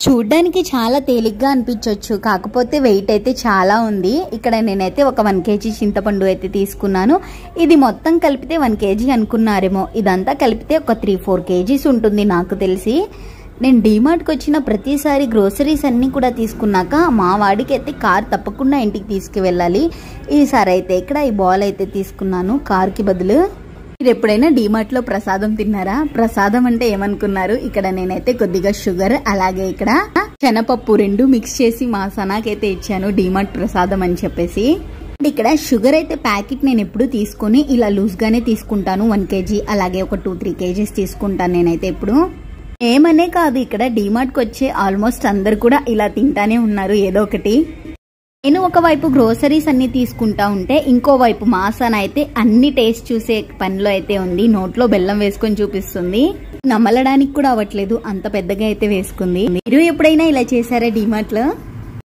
చూడ్డానికి చాలా తేలిగ్గా అనిపించవచ్చు, కాకపోతే వెయిట్ అయితే చాలా ఉంది. ఇక్కడ నేనైతే ఒక 1 kg చింతపండు అయితే తీసుకున్నాను. ఇది మొత్తం కలిపితే 1 kg అనుకున్నారేమో, ఇదంతా కలిపితే ఒక 3-4 kgs ఉంటుంది నాకు తెలిసి. నేను డీమార్ట్కి వచ్చిన ప్రతిసారి గ్రోసరీస్ అన్నీ కూడా తీసుకున్నాక మా వాడికి అయితే కార్ తప్పకుండా ఇంటికి తీసుకువెళ్ళాలి. ఈసారి అయితే ఇక్కడ ఈ బాల్ అయితే తీసుకున్నాను కార్కి బదులు. మీరు ఎప్పుడైనా డీమార్ట్లో ప్రసాదం తిన్నారా? ప్రసాదం అంటే ఏమనుకున్నారు? ఇక్కడ నేనైతే కొద్దిగా షుగర్ అలాగే ఇక్కడ శనపప్పు 2 మిక్స్ చేసి మా సనాకైతే ఇచ్చాను డీమార్ట్ ప్రసాదం అని చెప్పేసి. ఇక్కడ షుగర్ అయితే ప్యాకెట్ నేను ఎప్పుడు తీసుకొని ఇలా లూజ్ గానే తీసుకుంటాను. 1 kg అలాగే ఒక 2-3 kgs తీసుకుంటాను నేనైతే ఇప్పుడు. ఏమనే కాదు, ఇక్కడ డీమార్ట్కి వచ్చే ఆల్మోస్ట్ అందరు కూడా ఇలా తింటానే ఉన్నారు ఏదో ఒకటి. నేను ఒకవైపు గ్రోసరీస్ అన్ని తీసుకుంటా ఉంటే ఇంకోవైపు మా సన అయితే అన్ని టేస్ట్ చూసే పనిలో అయితే ఉంది. నోట్లో బెల్లం వేసుకొని చూపిస్తుంది. నమ్మలడానికి కూడా అవ్వట్లేదు, అంత పెద్దగా అయితే వేసుకుంది. మీరు ఎప్పుడైనా ఇలా చేశారా డీమార్ట్లో?